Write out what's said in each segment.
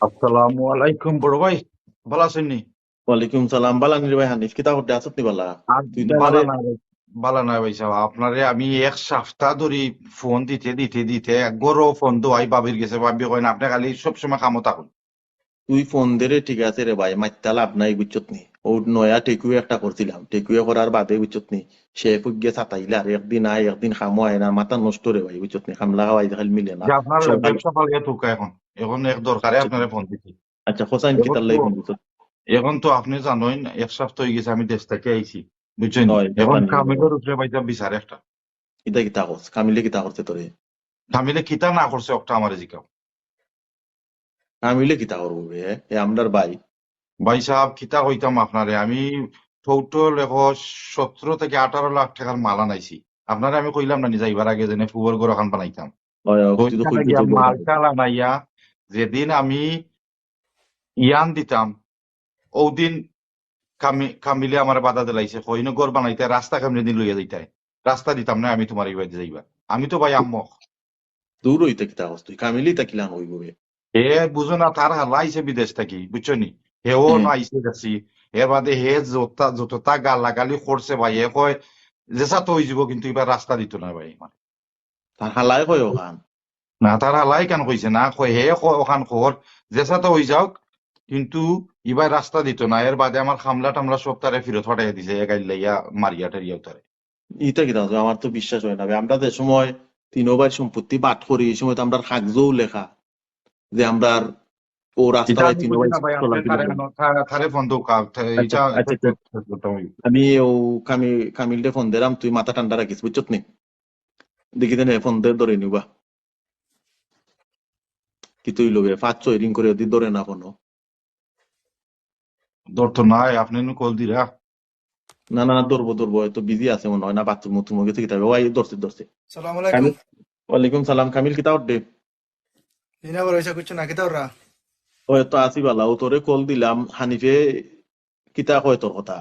আসসালামু আলাইকুম বড় ভাই, ভালো আছেন নি? ওয়ালাইকুম সালাম। বালা নি রে ভাই, হানিফ কিতা করতে আসত নি বালা? আর তুই তো আমারে বালা না ভাই, বালা না ভাই সাহেব, আপনারে আমি এক সপ্তাহ ধরে ফোন দিতে গরো ফোন দোয়াই বাবির গেছে, ভাবি কয় না আপনি খালি সবসময় কামো থাকুন। তুই ফোন দে রে, ঠিক আছে রে ভাই, মাইত্তা লাভ নাই বুঝছত নি। ও নয়া টেকুয়ে একটা করছিলাম, টেকুয়ে করার বাদে বুঝছত নি সে ফুগে ছাতাইলে আর একদিন আয় একদিন খামো আয় না, মাথা নষ্ট রে ভাই বুঝছত নি। খামলা খাওয়াই খালি মিলে না যে আপনার সকাল। ব্যবসা পালিয়ে থুকা এখন, এখন এক দরকারে আচ্ছা আপনারে ফোন দিছি। আচ্ছা, হোসাইন এখন কিতার তো লাই ফোন দিছত? এখন তো আপনি জানেন এক সপ্তাহ হয়ে গেছে আমি দেশ থেকে আইছি, বুঝছেন? হয় এখন জানি রে ভাই। কামিলের উপরে পাইতাম বিচার একটা। কিতা কিতা করছ, কামিলে কিতা করছে তোরে? কামিলে কিতা না করছে একটা আমার জিজ্ঞাও। কামিলে কিতা করবো বে? এ আমরার ভাই। ভাই সাহেব কিতা কইতাম আপনারে, আমি টোটাল এখন 17 থেকে 18 লাখ টাকার মাল আনাইছি। আপনারে আমি কইলাম না যাইবার আগে যেন ফুবর ঘর এখন বানাইতাম। হয় তুই তো ওইখানে কইতে গিয়া যে গরু মালটা আনাইয়া যেদিন আমি ইয়ান দিতাম, ওদিন কামিলে আমার বাধা দিলাইছে, কইন ঘর বানাইতে রাস্তা কেমনে দিন লইয়া যাইতে, রাস্তা দিতাম না আমি তোমার এই বাড়িতে যাইবা। আমি তো ভাই আম্মক দূর হইতে কিতা করছ তুই? কামিলেই তা কিলান হইব বে? হে বুঝো না, তার হালা আইছে বিদেশ থাকি, বুঝছো নি? হেও হ্যাঁ, না আইছে গেছি। এর বাদে হে যতটা গালাগালি করছে ভাই, হে কয় জেসা তো হয়ে যাব, কিন্তু এবার রাস্তা দিত না ভাই আমার। তার হালাই কয় ওখান। না তার হালাই কেন কইছে না, কয় হে ওখান খবর জেসা তো হয়ে যাওক, কিন্তু এবার রাস্তা দিত না। এর বাদে আমার খামলা টামলা সব তারে ফেরত ফাটাই দিছে, এ গাইলাইয়া মারিয়া টারিয়াও তারে। ইটা কি দাও, আমার তো বিশ্বাস হয় না বে। আমরা যে সময় তিনবার সম্পত্তি বাদ করি এই সময় তো আমরা কাগজও লেখা যে আমরা ও রাস্তা এটা বাই আমি বুঝি তিনবার না ভাই, আপনি চলাফেরা তারে করি। তারে ফোন দোক। আচ্ছা এটা এটা আচ্ছা আচ্ছা, করতে হইব। আমি ও কামিলটা ফোন দিলাম, তুই মাথা ঠান্ডা রাখিস বুঝছত নি। দেখি দেন ফোন দে ধরে নিবা কি তুই লোকে 5-6 রিং করে যদি ধরে না ফোনো। ধরতো নাই, আপনি কল দিরা। না না না, ধরবো ধরবো, হয়তো বিজি আছে মনে হয়, না বাথরুম মুথরুম গেছে কি থাকবে। ওই ধরছে ধরছে। সালাম আলাইকুম। কামিল, ওয়ালাইকুম সালাম। কামিল কিতা উঠে? দিনা বড় হইছে কিছু না কিতা ওরা? ওই তো আসি বালা, ও তোরে কল দিলাম। হানিফে কিতা কয় তোর কথা?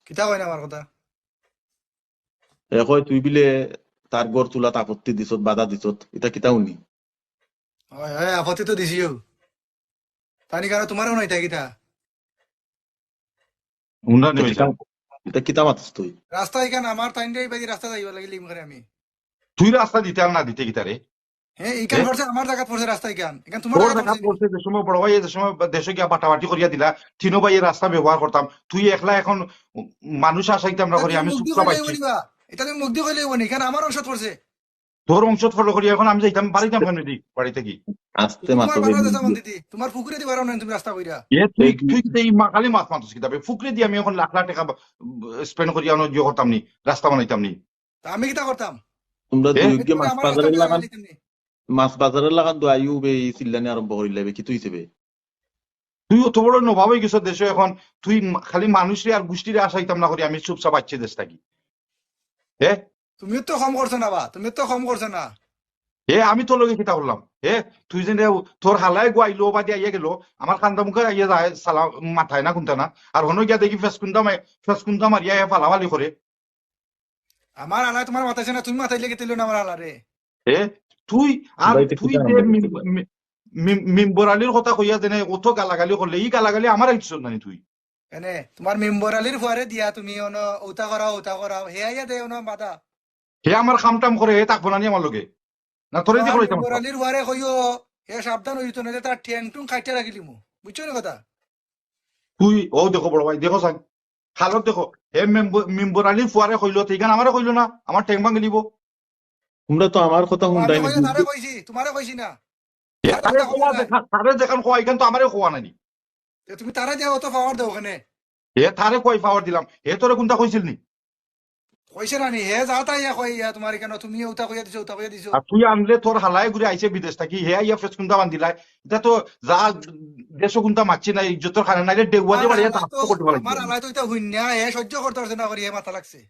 কিতা কয় না আমার কথা? এ কয় তুই বিলে তার গড় তুলাত আপত্তি দিছত, বাধা দিছত, এটা কিতা উনি? হয় হয়, আপত্তি তো দিছিও। তানি কারণ তোমারও নাই তাই কিতা? হুন্ডা এটা নেবে কিতা, এটা কিতা মাতিস তুই? রাস্তা এখান আমার তাইন দিয়ে বাজি রাস্তা যাইবা লাগিলে ইম করে আমি। তুই রাস্তা দিতে আর না দিতে কি তারে? হ্যাঁ এইখান পড়ছে আমার জায়গা পড়ছে রাস্তা এখান এখান তোমার তোর জায়গা দেখা পড়ছে নি? পড়ছে যে সময় বড় ভাই, যে সময় দেশে গিয়া বাটাবাটি করিয়া দিলা, তিনো ভাই এই রাস্তা ব্যবহার করতাম, তুই একলা এখন মানুষ আসাইতে আমরা এটা করি, তুমি আমি মুখ দিয়ে চুপটা কইলে হইব পাইছি। নিবা। এটা তুমি মুখ দিয়ে কইলে হইব নি, এখান আমার অংশ পড়ছে। তোর অংশ ফলো করি, এখন আমি যাইতাম বাড়িতাম কেন দি বাড়িতে কি? আস্তে তুমি তোমার মাতো বে। বাজার দেশা মন্দির তোমার পুকুরে দিবার না তুমি রাস্তা কইরা। এ তুই তুই কিন্তু এই খালি মাছ মারছিস কিতাবে ফুকরে দিয়ে আমি এখন লাখ লাখ টাকা স্পেন্ড করিয়া ইয়ে করতাম নি, রাস্তা বানাইতাম নি। তা আমি কিতা করতাম? তোমরা এ দুই আমি গিয়ে তুমি মাছ আমার রাস্তা বাজারের কইরা লাগান, লাইতাম নি। মাছ বাজারের লাগান তো আইউ বে, এই চিল্লানি আরম্ভ করিলে বে, কি তুই হিসেবে? তুই অত বড় নভাব হয়ে গেছ দেশে এখন, তুই খালি মানুষরে আর গোষ্ঠীরে আসাইতাম না করি, আমি চুপচাপ বাচ্চে দেশ থাকি। হ্যাঁ, তুমিও তো কম করছো না বা তুমিও তো কম করছো না। আমি তোর লগে কিতা করলাম? তুই যে তোর হালাই গুয়াইলো বা দিয়ে আইয়া গেল, আমার কান্দা মুখে আইয়া যায় সালাম মাথায় না কোনটা না, আর হনো গিয়া দেখি ফেসকুন্দা মারিয়া ফালাফালি করে। আমার আলাই তোমার মাথাইছে না, তুমি মাথাইলে গেতিল না আমার আলারে। এ তুই আর তোমরা এটা তুই কিতা যে আরম্ভ করতে পারে? মিম্বর আলীর কথা কইয়া যেনে অত গালাগালি করলে, এই গালাগালি আমার ইচ্ছ নানি তুই। এনে তোমার মেম্বার আলির ফুয়ারে দিয়া তুমি অন ওতা করাও হে আইয়া দে অন বাধা। হে আমার খামটাম করে, হে থাকবো না নি আমার লগে, না তোরে দিয়ে তোমার করাইতাম মেম্বার সব। আলির ফুয়ারে কইও হে সাবধান হইতো না তার ঠ্যাং টুং খাইতে রাখিলি মু, বুঝছো না কথা? তুই ও দেখো বড় ভাই, দেখো সাং হালত দেখো, হে মিম্বর আলীর ফুয়ারে কইলো, ঠিকান আমারে কইলো না, আমার ঠেং ভাঙি দিব। তোমরা তো আমার কথা ও আমি শুনতাইনি। কইয়া তারে কইছি তোমারে কইছি না। তারে তারে কথা কইও খোয়া নাই। দেখা, তারে দেখান খোয়া, এখান তো আমারে খোয়া নানি। তুমি তারে দিয়া অত পাওয়ার দাও ওখানে। হে তারে কই পাওয়ার দিলাম, হে তোরে কোনটা কইছিল নি? কইছে রানি হে যাও তাই ইয়া কই ইয়া তোমার কেন তুমি ওতা কইয়া দিছো। আর তুই আনলে তোর হালায় ঘুরে আইছে বিদেশ থাকি, হে আইয়া ফেস কুন্তা বান্ধিলাই। এটা তো যা দেশ কুন্তা মারছি না, ইজ্জতর খানা নাইলে ডেগুয়া দিয়ে বাড়িয়ে তাহাত্ম করতে পারছি। আমার আলাই তো এটা হইনা হে সহ্য করতে পারছে না করি হে মাথা লাগছে।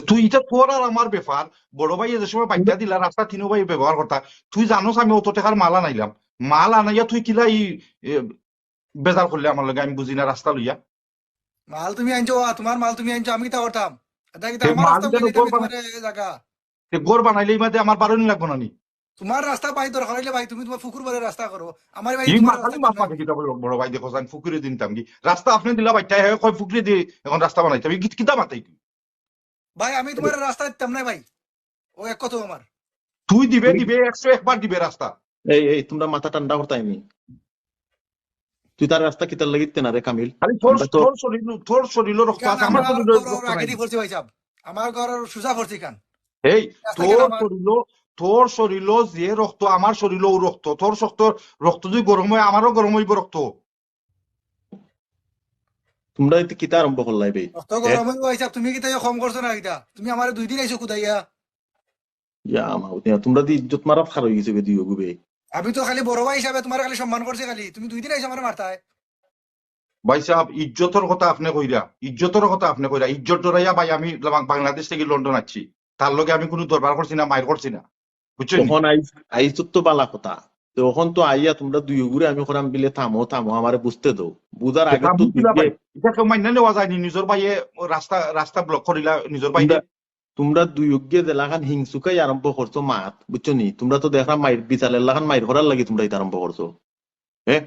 তুই এটা তোর আর আমার ব্যাপার। বড় ভাই যে সময় বাচ্চা দিলা রাস্তা তিনো ভাই ব্যবহার করতা, তুই জানোস আমি অত টাকার মাল আনাইলাম, মাল আনাইয়া তুই কিলা এ, বেজার করলে আমার লগে, আমি বুঝি না রাস্তা লইয়া। মাল তুমি আনছো তোমার মাল তুমি আনছো আমি কিতা করতাম? এটা কিতা সে আমার মাল রাস্তা যেন কইলে গোর আমি বানাই, তোমার জায়গা। গোর বানাইলে মাঝে আমার বারোনি লাগবো না নি? তোমার রাস্তা ভাই দরকার হইলে ভাই তুমি তোমার পুকুর বলে রাস্তা করো, আমার ভাই ই তোমার রাস্তা মাথালি করতে মাপা দেখি বড় ভাই দেখো আমি ফুকুরে দিনতাম কি রাস্তা আপনি দিলা বাইটাই হয় কয় ফুকুরে দিয়ে এখন রাস্তা বানাইতাম কিতা মাথাই ভাই আমি তোমার রাস্তা দিতাম না ভাই, ও এক কথা আমার। তুই দিবে তুই দিবে 101 বার দিবে রাস্তা এই এই তোমরা মাথা ঠান্ডা করতাইনি, তুই তার রাস্তা কিতার লাগিতে না রে কামিল? খালি তোর আমরা তো তোর শরীর রক্ত কারণ আছে আমার আমার শরীরের ঘর রক্ত আগে নাই দিয়ে পড়ছি ভাই সাহেব, আমার ঘর সুজা পড়ছি কান এই রাস্তা কেন আমার। তোর শরীর যে রক্ত আমার শরীর ও রক্ত তোর রক্ত যদি গরম হয় আমারও গরম হইব রক্ত। তোমরা এতে কিতা আরম্ভ করলাই বে? রক্ত গরম হইব ভাই সাহেব, তুমি কি তাই কম করছো না কিটা? তুমি আমার 2 দিন আইছো কুদাইয়া। ইয়া মাউতিয়া তোমরা দি ইজ্জত মারা খার হয়ে গেছে বে দিও গুবে। আমি তো খালি বড় ভাই হিসাবে তোমার খালি সম্মান করছি, খালি তুমি 2 দিন আইছো আমার মারতায়। ভাই সাহেব ইজ্জতের কথা আপনি কইরা ইজ্জত ডরাইয়া ভাই আমি বাংলাদেশ থেকে লন্ডন আছি তার লগে আমি কোনো দরবার করছি না মায়ের করছি না বুঝছেন তখন আইস তো বালা কথা, তখন তো আইয়া তোমরা দুই ঘুরে আমি করাম বিলে থামো থামো আমারে বুঝতে দাও, বুঝার আগে তো ভাই এটা কেউ মান্য নেওয়া যায়নি নিজের ভাইয়ে রাস্তা ব্লক করিলা নিজের ভাইয়ে। তোমরা দুই গিয়ে দেলাখান হিংসুকাই আরম্ভ করছো মাত বুঝছো নি? তোমরা তো দেখলাম মাইর বিচালের লাখান মাইর করার লাগি তোমরা এটা আরম্ভ করছো। হ্যাঁ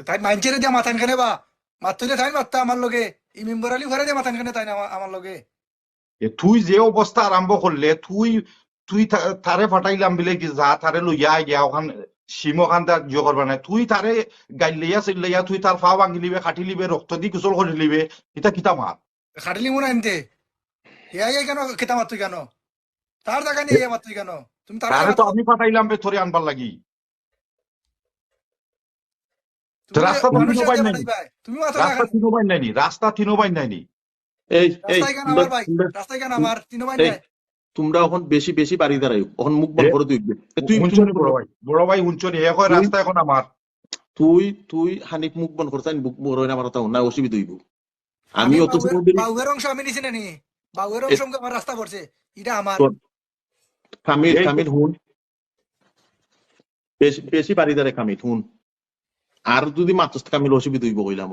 তাই মাইনচেরে দিয়া মাথান খানে বা মারতলে তাই মারতা আমার লগে, এই মেম্বার আলী ঘরে দিয়া মাথান খানে তাই না আমার লগে। তুই যে অবস্থা আরম্ভ করলে তুই তারে ফাটাইলাম বিলে কি যা তারে লইয়া গিয়া ওখান সিম ওখান তার ইয়ে করবা না তুই তারে গাইলাইয়া চিল্লাইয়া তুই তার ফা ভাঙি লিবে কাটি লিবে রক্ত দি গোসল করে লিবে এটা কিতা মার খাটিলি মনে আনতে ইয়া কেন খেতা মারতুই কেন? তার জায়গা নিয়ে ইয়া মারতুই কেন? তুমি তার তারে তো আমি ফাটাইলাম বে থরে আনবার লাগি রাস্তা তো তিনো বাইন নাইনি তুমি রাস্তা তিনো বাইন নাইনি রাস্তা তিনো বাইন নাইনি এই এই রাস্তায় কেন আমার ভাই, রাস্তায় কেন আমার 3 ভাই নাই? তোমরা এখন বেশি বেশি বাড়ি দাঁড়াই এখন মুখ বন্ধ করে দিবে। তুই হুঞ্চনি বড় ভাই হুঞ্চনি এ কয় রাস্তা এখন আমার তুই তুই হানিফ মুখ বন্ধ করতে মুখ বড় না মারতা না অসুবিধা হইব। আমি অত সময় দেরি বাউয়ের অংশ আমি নিছি না নি, বাউয়ের অংশ আমার রাস্তা পড়ছে এটা আমার। কামিল কামিল হুন বেশি বেশি বাড়ি দাঁড়ায় কামিল হুন, আর যদি মাত্র কামিল অসুবিধা হইব কইলাম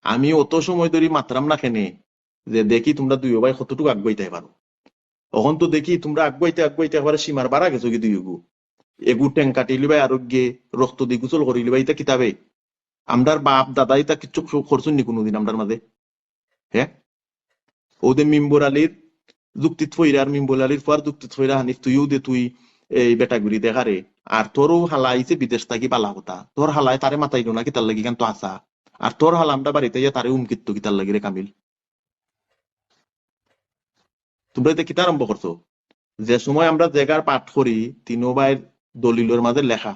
আমি অত সময় ধরে মাত্রাম না খেনে যে দেখি তোমরা দুই ভাই কতটুকু আগুয়াইতে পারো। তখন তো দেখি তোমরা আগুয়াইতে একবারে সীমার বাড়া গেছো কি দুই এগু ট্যাং কাটি লিবাই আরোগ্যে রক্ত দি গুসল করি লিবাই তা কিতাবে আমরার বাপ দাদা ইতা কিচ্ছু করছুন নি কোনোদিন আমরার মাঝে? হ্যাঁ ওদের মিম্বর আলীর যুক্তিত ফইরা আর মিম্বর আলীর পর যুক্তিত ফইরা হানিফ তুইও দে তুই এই বেটাগুড়ি দেখারে আর তোরও হালা আইছে বিদেশ থাকি বালা কথা তোর হালায় তারে মাথাইলো না কিতার লাগি কেন তো আসা আর তোর হালা আমরা বাড়িতে গিয়ে তারে উমকিত কিতার লাগি রে কামিল? তোমরা এটা কিতা আরম্ভ করছো? যে সময় আমরা জায়গার পাঠ করি তিনো ভাইয়ের দলিলের মাঝে লেখা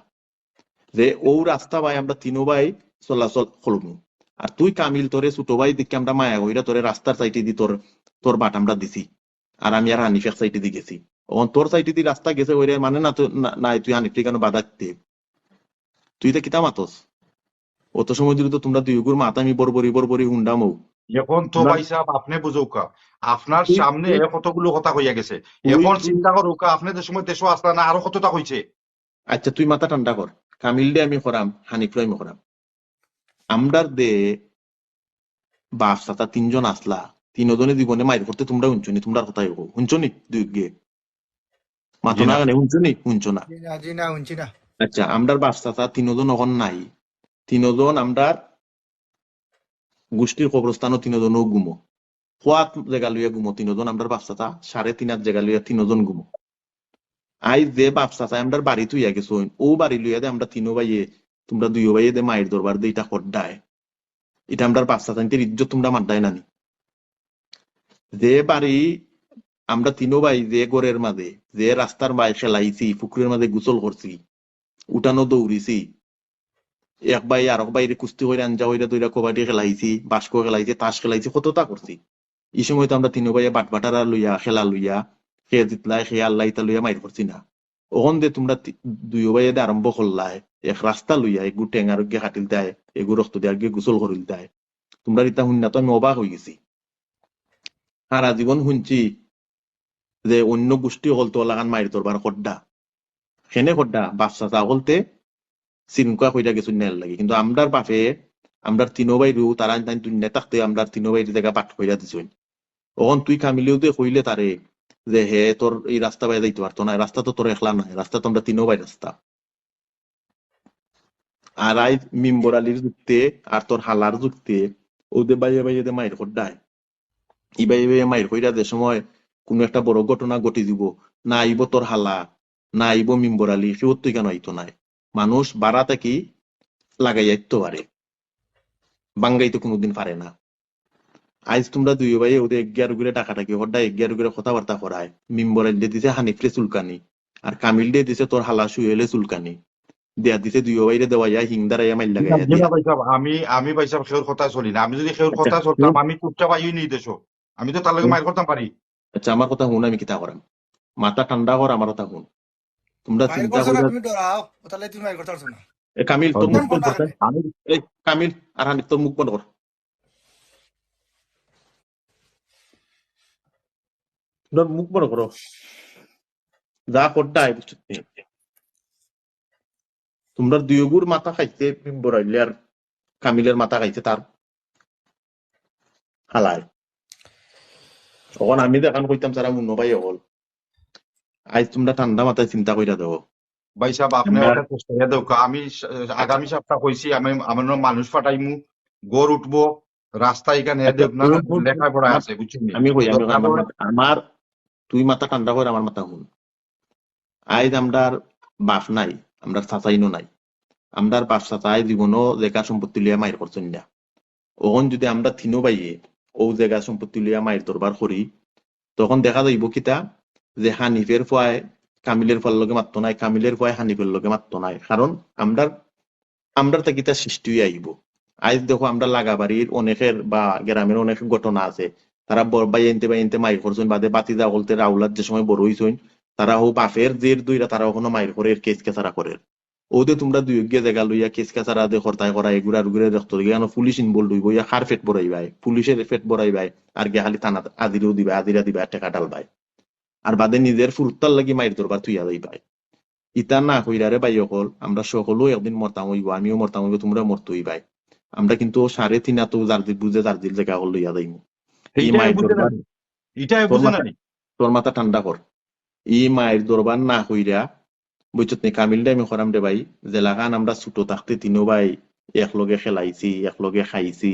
যে ও রাস্তা ভাই আমরা তিনো ভাই চলাচল করবো, আর তুই কামিল তোরে ছোট ভাই দিকে আমরা মায়া কইরা তোরে রাস্তার সাইডে দি তোর তোর বাট আমরা দিছি আর আমি আর হানিফের সাইডে দি গেছি। তখন তোর সাইডে দি রাস্তা গেছে ওইরে মানে না তো নাই তুই হানিফ কেন বাধা দিতে? তুই এটা কিতা মাতস? অত সময় দিলে তো তোমরা দুই গুর মাথা আমি বরবরি হুন্ডামো। এখন তো ভাই সাহেব আপনি বুঝুকা আপনার সামনে কতগুলো কথা হইয়া গেছে এখন চিন্তা করুকা আপনি যে সময় দেশও আসলা না আরো কতটা হইছে। আচ্ছা তুই মাথা ঠান্ডা কর, কামিল দে আমি করাম হানিফ আমি করাম আমরার দে বাপ চাচা 3 জন আসলা 3 জনে জীবনে মাইর করতে তোমরা শুনছনি তোমরা কথাই শুনছনি দুই গে মাথা না গানে শুনছো না? জি না শুনছি না। আচ্ছা আমরার বাপ চাচা 3 জন এখন নাই 3 জন আমরার গোষ্ঠীর কবরস্থানও 3 জনও গুমো খোয়াত জায়গা লইয়া গুমো 3 জন আমরার বাপ চাচা 3.5 জায়গা লইয়া 3 জন গুমো। আই যে বাপ চাচা আমরার বাড়ি তুইয়া গেছো ও বাড়ি লইয়া দে আমরা 3 ভাইয়ে তোমরা 2 ভাইয়ে দে মায়ের দরবার দে এটা খড্ডায় এটা আমরার বাপ চাচাদের ইজ্জত তোমরা মানতাই নানি? যে বাড়ি আমরা 3 ভাই যে ঘরের মাঝে যে রাস্তার মাঝে খেলাইছি পুকুরের মাঝে গোসল করছি উঠানো দৌড়িছি এক ভাই আর এক বাইরে কুস্তি করে আঞ্জা হইরা দইরা কবাডি খেলাইছি বাস্ক খেলাইছি তাস খেলাইছি কতটা করছি। এই সময় তো আমরা 3 ভাইয়ে বাটবাটারা লইয়া খেলা লইয়া খেয়ে জিতলাই খেয়ে আল্লাহ ইতা লইয়া মাইর করছি না। ওখান দিয়ে তোমরা 2 ভাইয়ে আরম্ভ করলাই এক রাস্তা লইয়া এগু টেঙার গিয়ে কাটিল দেয় এগু রক্ত দেওয়ার গিয়ে গোসল করিল দেয় তোমরা ইতা শুননা তো আমি অবাক হয়ে গেছি। সারা জীবন শুনছি যে অন্য গোষ্ঠী হলতো লাগান মায়ের দরবার খড্ডা সেনে খড্ডা বাচ্চা চা হলতে চিনকা হইয়া গেছো নেল লাগে, কিন্তু আমরার বাপে আমরার 3 ভাই রু তারা দুনিয়া থাকতে আমরার 3 ভাই জায়গা পাঠ কইরা দিছুন। তখন তুই কামিলেও দে কইলে তারে যে হে তোর এই রাস্তা বাইরে যাইতে পারতো না, রাস্তা তো তোর একলা নাই, রাস্তা তো আমরা তিনও বাই রাস্তা। আর আই মিম্বর আলীর যুক্তে আর তোর হালার যুক্তে ওদের বাইরে বাইরে মায়ের খোদ্দায় ই বাইরে বাইরে মায়ের কইরা যে সময় কোন একটা বড় ঘটনা ঘটে দিব, না আইব তোর হালা, না আইব মিম্বর আলী, কেউ তুই কেন আইতো নাই, মানুষ বাড়া থাকি লাগাই আইতো পারে, বাঙ্গাইতে কোনোদিন পারে না। আইজ তোমরা দুই ভাই ওদের এগিয়ার করে টাকাটাকি হড্ডা এগিয়ার করে কথাবার্তা করায়, মিম্বর আলী দিছে হানিফরে চুলকানি, আর কামিল দিয়ে দিছে তোর হালা শুয়েলে চুলকানি দেয়া দিছে, দুই ভাইরে দেওয়াইয়া হিংদারাইয়া মাইল লাগাইয়া জি না দিয়া। ভাই সাহেব, আমি ভাই সাহেব সেওর কথা চলি না। আমি যদি সেওর আচ্ছা কথা চলতাম আমি চুপচাপ আইই নি দেশ, আমি তো তার লগে মাইর করতাম পারি। আচ্ছা আমার কথা শুন, আমি কিতা করাম, মাথা ঠান্ডা কর, আমার কথা শুন। তোমরা মায়ের চিন্তা করছো না, কইরা তুমি ডরাও, তাহলে তুমি মায়ের করতে পারছো না। কামিল তোর মুখ কোন বন্ধ কথা কর। এখানে? আমি এই কামিল আর হানিফ তোর মুখ বন্ধ কর। তোর মুখ বন্ধ করো, যা করতে আই বুঝছো নি? তোমরা দুইগুর মাথা খাইছে মিম্বর আইলে আর কামিলের মাথা খাইছে তার হালায়। তখন আমি দেখান কইতাম সারা মুন্ন ভাই হল, আজ তোমরা ঠান্ডা মাথায় চিন্তা কইরা দেবো। ভাই সাহেব আপনি আমরা একটা চেষ্টা করে দেখ, আমি আগামী সপ্তাহ কইছি আমি আমার মানুষ পাঠাইমু, গড় উঠবো, রাস্তা এখানে আচ্ছা দেখ না শুন শুন শুন, লেখাপড়া আমার আছে বুঝছেন নি? আমি কই দরকার আমার পড়ে আমার তুই মাথা ঠান্ডা করে আমার মাথা শুন। আজ আমরার বাপ নাই, আমরা চাচাইনো নাই, আমরার বাপ চাচাই জীবনও জায়গা সম্পত্তি লিয়া মাইর করছেন না। ওখন যদি আমরা থিনো পাইয়ে ও জায়গা সম্পত্তি লিয়া মাইর দরবার করি, তখন দেখা যাইব কিতা যে হানিফের ফয় কামিলের ফল লগে মাত্র নাই, কামিলের ফয় হানিফের লগে মাত্র নাই, কারণ আমরার আমরার তাকিতা সৃষ্টি হয়ে আইব। আজ দেখো আমরা লাগাবাড়ির অনেকের বা গ্রামের অনেক ঘটনা আছে, তারা বাইনতে মাইর করছেন, বাদে বাতি যা বলতে রাউলার যে সময় বড় হইছেন, তারা হো বাপের জের দুইরা তারা ওখানে মাইর করে কেস কেসারা করে। ওদের তোমরা দুই গিয়ে জায়গা লইয়া কেস কেসারা দে হরতায় করা এগুড়া ঘুরে দেখতো কেন পুলিশ ইনভলভ হইব, ইয়া খার ফেট বড়াই ভাই, পুলিশের ফেট বড়াই ভাই, আর গে খালি থানা আজিরেও দিবা, আজিরা দিবা, টাকা ডাল ভাই, আর বাদে নিজের ফুরতার লাগি মাইর দরবার তুইয়া যাই ভাই। ইতা না কইরারে ভাই অকল আমরা সকলেও একদিন মরতাম হইব, আমিও মরতাম হইব, তোমরা মরতই ভাই। আমরা কিন্তু 3.5 তো জার্দিল বুঝে জার্দিল জায়গা হল লইয়া যাইমু। ই এইটাই মায়ের বুঝে না দরবার নি, এটাই তোর বুঝে না মাথা নি। তোর মাথা ঠান্ডা কর। ই মায়ের দরবার না কইরা বুঝছত নি কামিলটা আমি করাম রে ভাই, জেলাখান আমরা ছোট থাকতে তিনো ভাই একলগে খেলাইছি, একলগে খাইছি,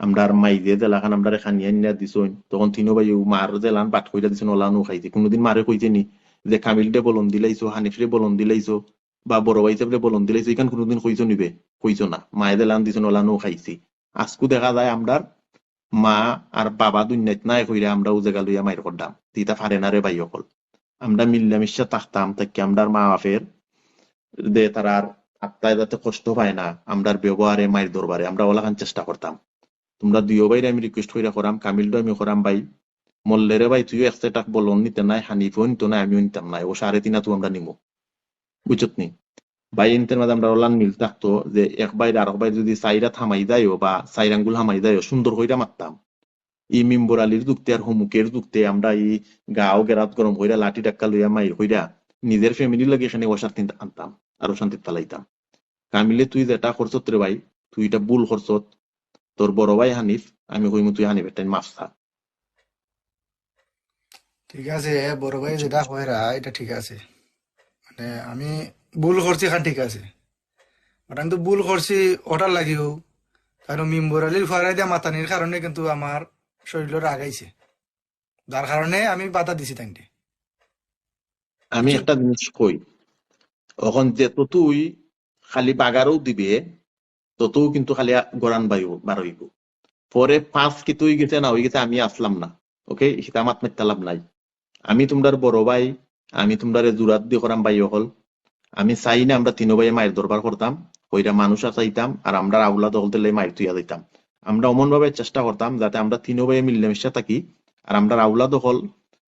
আমরার মাইজে জেলাখান আমরা খানিয়া নিয়া দিছইন, তখন তিনো ভাই মার জেলান পাঠ কইরা দিছেন, ওলানো খাইছি। কোনোদিন মারে কইছে নি যে কামিলটে বলন দিলাইছো, হানিফরে বলন দিলাইছো, বা বড় ভাই সাহেবরে বলন দিলাইছো, এখান কোনোদিন কইছো নিবে? কইছো না। মায়ে জেলান দিছেন, ওলানো খাইছি। আজকু দেখা যায় আমরার মা আর বাবা দুনিয়াত নাই কইরা আমরা ও জায়গা লইয়া মাইর করতাম, তিতা ফারে না রে ভাই অকল। আমরা মিল্লামিশা থাকতাম তাকে আমরার মা বাপের দে তারার আত্মায় যাতে কষ্ট পায় না, আমরার ব্যবহারে মায়ের দরবারে আমরা ওলাখান চেষ্টা করতাম। তোমরা দুইও ভাইরে আমি রিকোয়েস্ট কইরা করাম, কামিলটো আমি করাম ভাই, মল্লেরে ভাই তুইও একশো টাকা বলন নিতে নাই, হানিফও নিত নাই, আমিও নিতাম নাই, ও 3.5 তো আমরা নিমু, বুঝছত নি ভাই। ইনতের মাঝে আমরা ওলান মিল থাকতো যে এক বাইরে আর এক বাইরে যদি সাইরা থামাই যায়ও বা সাইর আঙ্গুল হামাই যায়ও সুন্দর কইরা মারতাম। ই মিম্বর আলীর যুক্তে আর হুমুকের যুক্তে আমরা ই গাও গেরাত গরম হইরা লাঠি টাক্কা লইয়া মাইর হইরা নিজের ফ্যামিলির লাগে এখানে অশান্তি আনতাম, আরো শান্তি পালাইতাম। কামিলে তুই যেটা করছত রে ভাই, তুই এটা ভুল করছত। তোর বড় ভাই হানিফ, আমি কইমু তুই হানিফের টাইম মাফ চা। ঠিক আছে, বড় ভাই যেটা কইরা এটা ঠিক আছে, মানে আমি ভুল করছি খান ঠিক আছে, বাট আমি তো ভুল করছি ওটার লাগিও, কারণ মিম্বর আলীর ফারাই দিয়া মাতানির কারণে কিন্তু আমার শরীরের আগাইছে, যার কারণে আমি বাধা দিছি তাইকে। আমি একটা জিনিস কই, এখন যেত তুই খালি বাগারও দিবে, ততও কিন্তু খালি গরান বায়ু বার হইব। পরে 5 কি তুই গেছে না হয়ে গেছে, আমি আসলাম না, ওকে, সেটা মাত মারতে লাভ নাই। আমি তোমরার বড় ভাই, আমি তোমরা জুরাত দিয়ে করাম ভাই হল। আমি চাই না আমরা তিনো ভাইয়ে মায়ের দরবার করতাম, ওইটা মানুষ চাইতাম, আর আমরা আউলা দলতে মায়ের তুইয়া দিতাম। আমরা অমন ভাবে চেষ্টা করতাম যাতে আমরা তিনো ভাইয়ে মিলেমিশা থাকি, আর আমরা আউলা দখল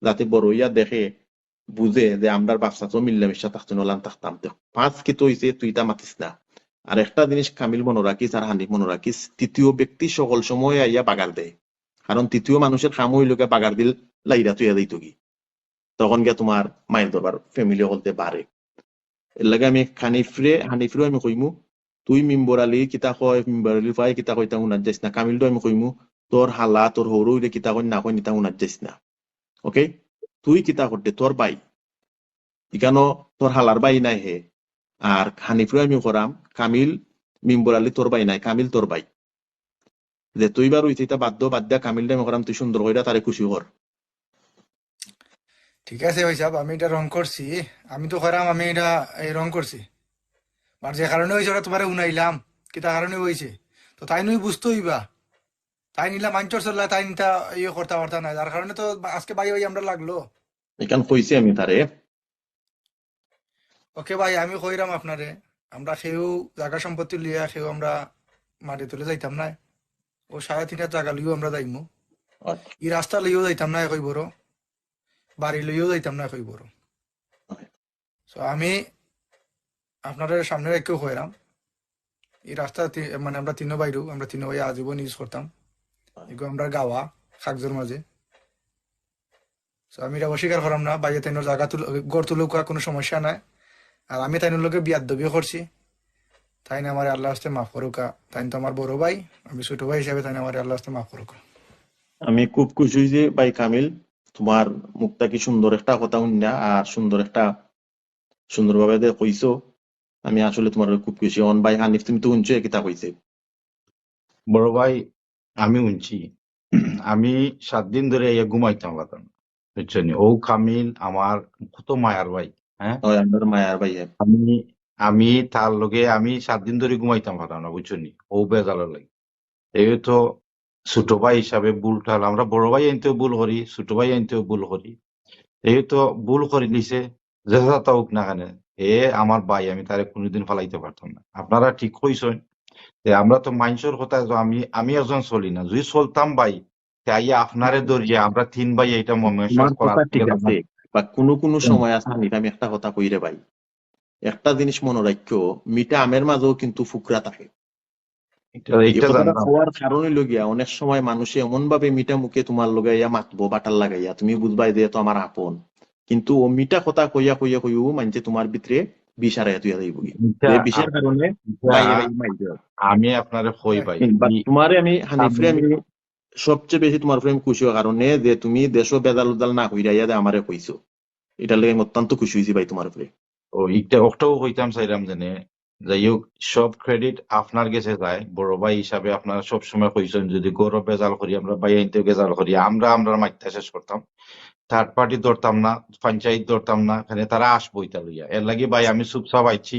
যাতে বড় হইয়া দেখে বুঝে যে আমরা বাচ্চা তো মিলেমিশা থাকতো নলান থাকতাম। 5 কি তো হইছে তুই তা মাতিস না। আর একটা জিনিস কামিল মনে রাখিস আর হানিফ মনে রাখিস, তৃতীয় ব্যক্তি সকল সময় আইয়া বাগার দেয়, কারণ তৃতীয় মানুষের কাম হইলোকে বাগার দিল লাইরা তুইয়া দিত কি, তখন গিয়া তোমার মায়ের দরবার ফ্যামিলি হলতে পারে। এর লাগে আমি হানিফরে আমি কইমু তুই মিম্বর আলী কিতা কয়, মিম্বর আলী ভাই কিতা কইতা উনার যাইস না। কামিলটো আমি কইমু তোর হালা তোর হরু কিতা কই না কই নিতা উনার যাইস না, ওকে। তুই কিতা করতে তোর ভাই ইকানো তোর হালার ভাই নাই হে আর হানিফরে আমি করাম কামিল মিম্বর আলী তোর ভাই নাই কামিল তোর ভাই যে তুই বার উইতে এটা বাদ দিয়া কামিল আমি করাম তুই সুন্দর কইরা তারে খুশি কর ঠিক আছে ভাই সাহেব, আমি এটা রং করছি। আমি তো করাম, আমি এটা এই রং করছি। আর যে কারণে হয়েছে ওটা তোমারে উনাইলাম, কি তার কারণে হয়েছে, তো তাই নই বুঝতে হইবা। তাই নিলাম আঞ্চর চললা, তাই নিতা ইয়ে করতে পারতা না, যার কারণে তো আজকে ভাই ভাই আমরা লাগলো। এখান কইছি আমি তারে ওকে ভাই, আমি কইরাম আপনারে, আমরা সেও জায়গা সম্পত্তি লিয়া সেও আমরা মাটি তুলে যাইতাম না। ও 3.5 জায়গা লিও আমরা যাইমু। এই রাস্তা লইও যাইতাম না কই বড়, বাড়ি লইও যাইতাম না কই বড়। তো আমি আপনাদের সামনে রেখেও কইরাম, এই রাস্তা মানে আমরা তিনো বাইরেও আমরা তিনো ভাই আজীবন ইউজ করতাম। এগুলো আমরা গাওয়া কাগজের মাঝে। তো আমি এটা অস্বীকার করাম না, বাইরে তাইনোর জায়গা গড় তুলুকা কোনো সমস্যা নাই। আর আমি তাইনোর লোকে বিয়ার দবিও করছি, তাই না আমার আল্লাহ হস্তে মাফ করুকা। তাই তো আমার বড় ভাই, আমি ছোট ভাই হিসাবে তাই না আমার আল্লাহ হস্তে মাফ করুকা। আমি খুব খুশি হয়েছি ভাই কামিল তোমার মুখটা কি সুন্দর একটা কথা শুননা আর সুন্দর একটা সুন্দরভাবে দে কইছো আমি আসলে তোমার খুব খুশি অন ভাই হানিফ তুমি তো শুনছো কিতা কইছে বড় ভাই, আমি উনছি আমি 7 দিন ধরে ইয়ে ঘুমাইতাম পারতাম না, বুঝছেন? ও কামিল আমার কত মায়ার ভাই। হ্যাঁ, ওই আমার মায়ার ভাই আমি আমি তার লগে আমি 7 দিন ধরে ঘুমাইতাম পারতাম না, বুঝছেন? ও বেজালের লাগে। এই তো ছোট ভাই হিসাবে ভুল ঠাল, আমরা বড় ভাই আনতেও ভুল করি, ছোট ভাই আনতেও ভুল করি। এই তো ভুল করে লিছে, যেটা হোক না কেন, এ আমার ভাই, আমি তারে কোনোদিন ফালাইতে পারতাম না। আপনারা ঠিক কইছেন যে আমরা তো মানুষের কথা, তো আমি একজন চলি না, যদি চলতাম ভাই তাই আপনারে ধরিয়ে আমরা 3 ভাই এইটা মীমাংসা তোমার করার কথা ঠিক থেকে আছে বা কোনো সময় আছে হানিফ আমি একটা কথা কইরে ভাই একটা জিনিস মনে রাখো মিঠা আমের মাঝেও কিন্তু ফুকরা থাকে এই এইটা কথাটা জানতাম। হওয়ার কারণে লগিয়া অনেক সময় মানুষে এমন ভাবে মিঠা মুখে তোমার লগাইয়া মাতবো বাটার লাগাইয়া তুমি বুঝবাই যে তো আমার আপন কিন্তু ও মিঠা কথা কইয়া কইয়া কইও মানছে তোমার ভিতরে বিষ হারাইয়া তুইয়া যাইব এটা যে বিষের কারণে এটা বাইরে বাইরে মাইছে আমি আপনারে কই ভাই, বাট তোমারে আমি হানিফরে আমি আমি সবচেয়ে বেশি তোমার প্রেম খুশি হওয়ার কারণে যে তুমি দেশও বেদাল উদাল না কইরাইয়া যে আমারে কইছো এটার লাগে আমি অত্যন্ত খুশি হয়েছি ভাই তোমার উপরে এইটা ওটাও কইতাম চাইলাম জানে। যাই হোক, সব ক্রেডিট আপনার কাছে যায়, বড় ভাই হিসাবে আপনারা সবসময় কইছেন যদি গৌরব বেজাল করি, আমরা ভাই আইনতেও বেজাল করি, আমরা মাইথা শেষ করতাম, থার্ড পার্টি ধরতাম না, পঞ্চায়েত ধরতাম না, এখানে তারা আসবো ইটা লইয়া। এর লাগি ভাই আমি চুপচাপ আইছি।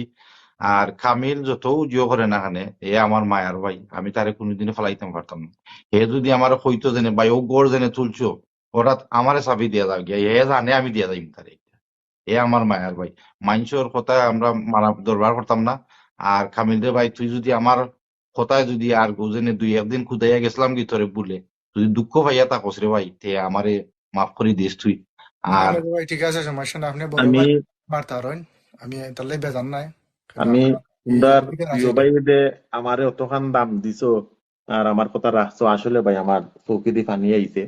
আর কামিল যত জিও করে না খানে, এ আমার মায়ার ভাই, আমি তারে কোনোদিন ফেলাইতাম পারতাম না। হে যদি আমার কইতো জেনে ভাই ও গড় জেনে তুলছো, ওরা আমারে চাবি দিয়া যাও গিয়া, হে জানে আমি দিয়া যাইম তারে। এ আমার মায়ার ভাই, মানুষের কথা আমরা মানা দরবার করতাম না। আর কামিল রে ভাই, তুই যদি আমার কথায় যদি আর গোজেনে 2-1 দিন খুদাইয়া গেছিলাম কি তোরে বলে, যদি দুঃখ পাইয়া থাকস রে ভাই, তে আমারে মাফ করে দিস তুই। না আর রে ভাই, ঠিক আছে, সমস্যা না, আপনি বড় আমি ভাই মারতে পারেন, আমি তাহলে বেজান নাই। কিন্তু আমি আমরা তোমরার এদিকে প্রিয় আছি তো। ভাই দে আমারে অতখান দাম দিছো আর আমার কথা রাখছো আসলে ভাই আমার চৌকি দি পানি আইছে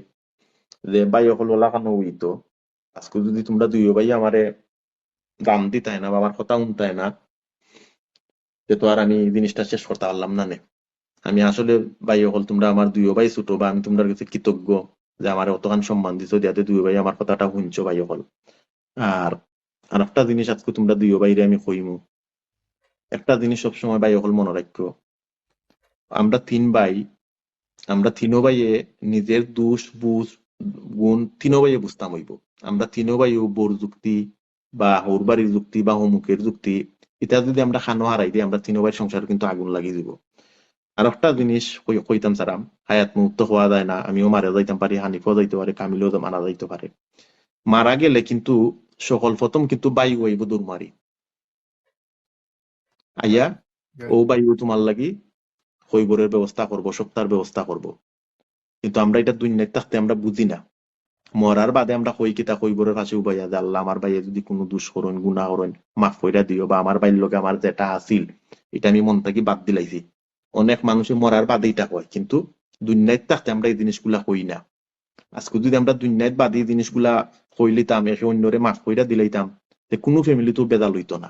যে ভাই অকল ওলা কানো হইতো আজকে যদি তোমরা দুই ভাই আমারে দাম দিতাই না বা আমার কথা শুনতাই না সে তো আর আমি এই জিনিসটা শেষ করতে পারলাম না নে আমি আসলে ভাই অকল তোমরা আমার দুই ভাই ছোট বা আমি তোমার কাছে কৃতজ্ঞ যে আমার অতখান সম্মান দিছো যাতে দুই ভাই আমার কথাটা শুনছো ভাই অকল আর আর একটা জিনিস আজকে তোমরা দুই ভাইরে আমি কইমু একটা জিনিস সবসময় ভাই অকল মনে রাখো আমরা 3 ভাই আমরা 3 ভাইয়ে নিজের দোষ বুঝ গুণ 3 ভাইয়ে বুঝতাম হইব আমরা 3 ভাইও বোর যুক্তি বা হৌর বাড়ির যুক্তি বা হমুকের যুক্তি এটা যদি আমরা খানো হারাই দিই আমরা 3 ভাইয়ের সংসার কিন্তু আগুন লাগিয়ে দিব আর একটা জিনিস কইতাম সারাম হায়াত মুক্ত হওয়া যায় না আমিও মারা যাইতাম পারি হানিফও যাইতে পারে কামিলও মারা যাইতে পারে মারা গেলে কিন্তু সকল প্রথম কিন্তু বায়ু হইব দুর্মারি আইয়া ও বায়ু তোমার লাগি খৈবরের ব্যবস্থা করব সপ্তাহের ব্যবস্থা করব কিন্তু আমরা এটা দুনিয়ায় থাকতে আমরা বুঝি না মরার বাদে আমরা কই কিতা খৈবরের কাছে উবাইয়া যে আল্লাহ আমার ভাইয়ে যদি কোনো দোষ করেন গুনাহ করেন মাফ কইরা দিও বা আমার ভাইয়ের লগে আমার যেটা আছিল এটা আমি মন থেকে বাদ দিলাইছি অনেক মানুষে মরার বাদে এটা কয় কিন্তু দুনিয়ায় থাকতে আমরা এই জিনিসগুলা কই না আজকে যদি আমরা দুনিয়ায় বাদে এই জিনিসগুলা কইলিতাম একে অন্যরে মাফ কইরা দিলাইতাম যে কোনো ফ্যামিলি তো বেজাল হইতো না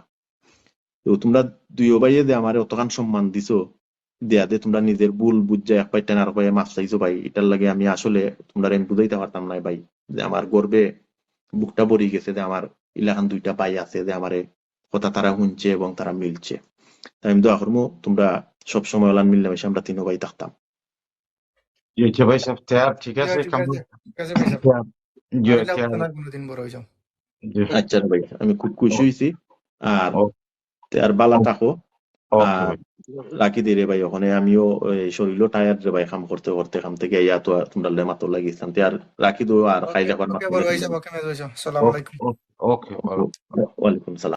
তো তোমরা দুই ভাইয়ে যে আমার অতখান সম্মান দিছো দেয়া দে তোমরা নিজের ভুল বুঝা এক পাইটা আর পাইয়া মাফ চাইছো ভাই এটার লাগে আমি আসলে তোমরা আমি বুঝাইতে পারতাম না ভাই যে আমার গর্বে বুকটা ভরে গেছে যে আমার ইলাখান দুইটা ভাই আছে যে আমারে কথা তারা শুনছে এবং তারা মিলছে। তাই আমি দোয়া করবো তোমরা সবসময় ওলান মিললামেশে আমরা তিনো ভাই থাকতাম। জি ভাই সাহেব তেয়ার ঠিক আছে ঠিক কামরুল আছে ঠিক আছে ভাই সাহেব, জি আইলে তেয়ার আপনার কোনোদিন বড় হয়ে যাও। জি আচ্ছা রে ভাই, আমি খুব খুশি হয়েছি। আর ও আর বালা থাকো। ওকে আর ভাই রাখি দে রে ভাই, ওখানে আমিও শরীরও টায়ার্ড রে ভাই, কাম করতে করতে কাম থেকে ইয়া তো তোমরা মাত্র লাগিয়েছিলাম আর রাখি দো আর ওকে খাইলে এখন ওকে মাত্র বড় লাগি ভাই সাহেব, যাবে। ওকে মেজো সালাম আলাইকুম। ওকে ওয়ালাইকুম সালাম।